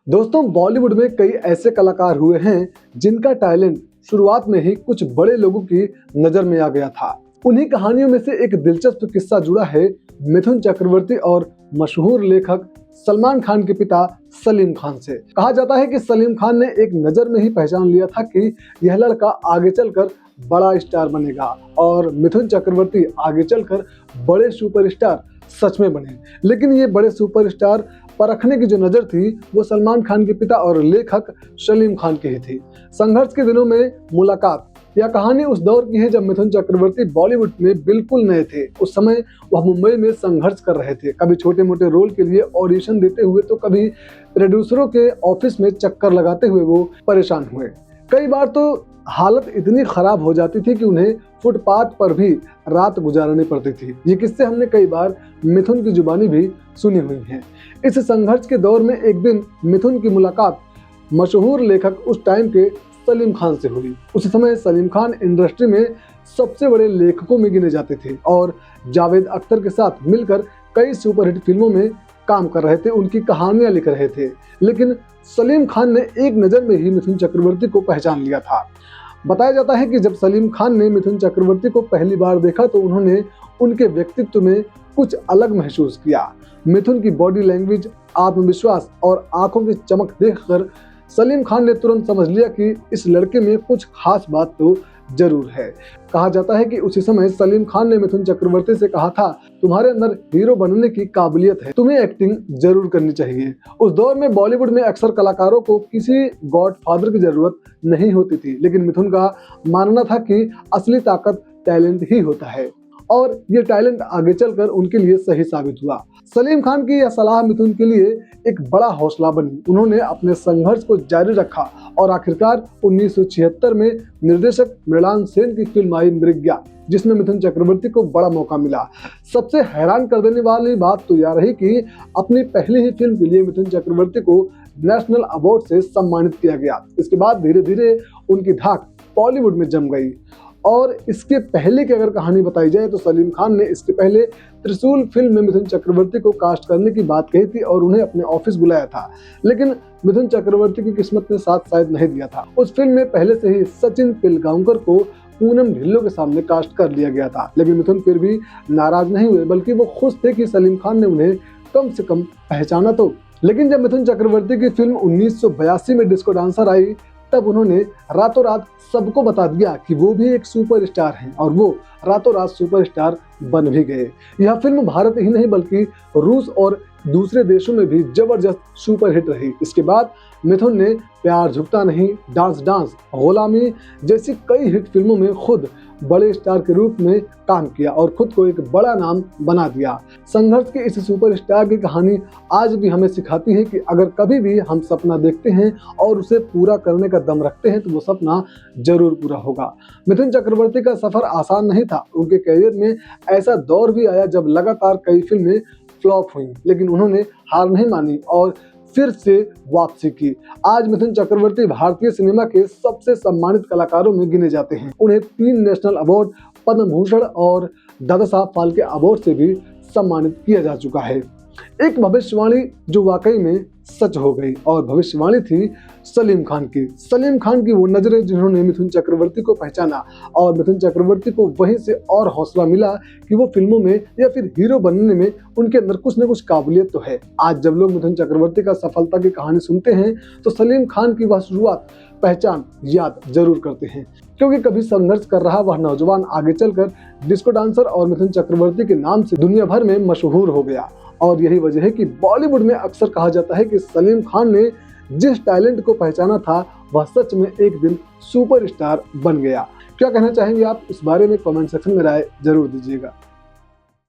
दोस्तों, बॉलीवुड में कई ऐसे कलाकार हुए हैं जिनका टैलेंट शुरुआत में ही कुछ बड़े लोगों की नजर में आ गया था। उन्हीं कहानियों में से एक दिलचस्प किस्सा जुड़ा है मिथुन चक्रवर्ती और मशहूर लेखक सलमान खान के पिता सलीम खान से। कहा जाता है कि सलीम खान ने एक नजर में ही पहचान लिया था कि यह लड़का आगे चलकर बड़ा स्टार बनेगा और मिथुन चक्रवर्ती आगे चलकर बड़े सुपरस्टार सच में बने। लेकिन ये बड़े सुपरस्टार परखने की जो नजर थी वो सलमान खान के पिता और लेखक सलीम खान की ही थी। संघर्ष के दिनों में मुलाकात यह कहानी उस दौर की है जब मिथुन चक्रवर्ती बॉलीवुड में बिल्कुल नए थे। उस समय वह मुंबई में संघर्ष कर रहे थे। कभी छोटे मोटे रोल के लिए ऑडिशन देते हुए तो कभी प्रोड्यूसरों के ऑफिस में चक्कर लगाते हुए वो परेशान हुए। कई बार तो हालत इतनी खराब हो जाती थी कि उन्हें फुटपाथ पर भी रात गुजारनी पड़ती थी। ये किस्से हमने कई बार मिथुन की जुबानी भी सुनी हुई हैं। इस संघर्ष के दौर में एक दिन मिथुन की मुलाकात मशहूर लेखक उस टाइम के सलीम खान से हुई। उस समय सलीम खान इंडस्ट्री में सबसे बड़े लेखकों में गिने जाते थे और जावेद अख्तर के साथ मिलकर कई सुपरहिट फिल्मों में काम कर रहे थे, उनकी कहानियां लिख रहे थे। लेकिन सलीम खान ने एक नज़र में ही मिथुन चक्रवर्ती को पहचान लिया था। बताया जाता है कि जब सलीम खान ने मिथुन चक्रवर्ती को पहली बार देखा तो उन्होंने उनके व्यक्तित्व में कुछ अलग महसूस किया। मिथुन की बॉडी लैंग्वेज, आत्मविश्वास और आंखों की चमक देखकर सलीम खान ने तुरंत समझ लिया कि इस लड़के में कुछ खास बात तो जरूर है। कहा जाता है कि उसी समय सलीम खान ने मिथुन चक्रवर्ती से कहा था, तुम्हारे अंदर हीरो बनने की काबिलियत है, तुम्हें एक्टिंग जरूर करनी चाहिए। उस दौर में बॉलीवुड में अक्सर कलाकारों को किसी गॉडफादर की जरूरत नहीं होती थी, लेकिन मिथुन का मानना था कि असली ताकत टैलेंट ही होता है और ये टैलेंट आगे चलकर उनके लिए सही साबित हुआ। सलीम खान की यह सलाह मिथुन के लिए एक बड़ा हौसला बनी। उन्होंने अपने संघर्ष को जारी रखा और आखिरकार 1976 में निर्देशक मृणाल सेन की फिल्म आई मृग्या, जिसमें मिथुन चक्रवर्ती को बड़ा मौका मिला। सबसे हैरान कर देने वाली बात तो यह रही कि अपनी पहली ही फिल्म के लिए मिथुन चक्रवर्ती को नेशनल अवार्ड से सम्मानित किया गया। इसके बाद धीरे धीरे उनकी धाक बॉलीवुड में जम गई। और इसके पहले की अगर कहानी बताई जाए तो सलीम खान ने इसके पहले त्रिशूल फिल्म में मिथुन चक्रवर्ती को कास्ट करने की बात कही थी और उन्हें अपने ऑफिस बुलाया था, लेकिन मिथुन चक्रवर्ती की किस्मत ने साथ शायद नहीं दिया था। उस फिल्म में पहले से ही सचिन पिलगांवकर को पूनम ढिल्लों के सामने कास्ट कर लिया गया था, लेकिन मिथुन फिर भी नाराज नहीं हुए, बल्कि वो खुश थे कि सलीम खान ने उन्हें कम से कम पहचाना तो। लेकिन जब मिथुन चक्रवर्ती की फिल्म 1982 में डिस्को डांसर आई, तब उन्होंने रातों रात सबको बता दिया कि वो भी एक सुपरस्टार हैं और वो रातों रात सुपरस्टार बन भी गए। यह फिल्म भारत ही नहीं बल्कि रूस और दूसरे देशों में भी जबरदस्त सुपरहिट रही। इसके बाद मिथुन ने प्यार झुकता नहीं, डांस डांस, गुलामी जैसी कई हिट फिल्मों में खुद बड़े स्टार के रूप में काम किया और खुद को एक बड़ा नाम बना दिया। संघर्ष के इस सुपरस्टार की कहानी आज भी हमें सिखाती है कि अगर कभी भी हम सपना देखते हैं और उसे पूरा करने का दम रखते हैं तो वो सपना जरूर पूरा होगा। मिथुन चक्रवर्ती का सफर आसान नहीं था। उनके करियर में ऐसा दौर भी आया जब लगातार कई फिल्में फ्लॉप हुई, लेकिन उन्होंने हार नहीं मानी और फिर से वापसी की। आज मिथुन चक्रवर्ती भारतीय सिनेमा के सबसे सम्मानित कलाकारों में गिने जाते हैं। उन्हें 3 नेशनल अवार्ड, पद्म भूषण और दादा साहब फाल्के अवार्ड से भी सम्मानित किया जा चुका है। एक भविष्यवाणी जो वाकई में सच हो गई और भविष्यवाणी थी सलीम खान की। सलीम खान की वो नजरें जिन्होंने मिथुन चक्रवर्ती को पहचाना और मिथुन चक्रवर्ती को वहीं से और हौसला मिला कि वो फिल्मों में या फिर हीरो बनने में उनके अंदर कुछ न कुछ काबिलियत तो है। आज जब लोग मिथुन चक्रवर्ती का सफलता की कहानी सुनते हैं तो सलीम खान की वह शुरुआत, पहचान याद जरूर करते हैं, क्योंकि कभी संघर्ष कर रहा वह नौजवान आगे चलकर डिस्को डांसर और मिथुन चक्रवर्ती के नाम से दुनिया भर में मशहूर हो गया। और यही वजह है कि बॉलीवुड में अक्सर कहा जाता है कि सलीम खान ने जिस टैलेंट को पहचाना था वह सच में एक दिन सुपरस्टार बन गया। क्या कहना चाहेंगे आप इस बारे में? कमेंट सेक्शन में राय जरूर दीजिएगा।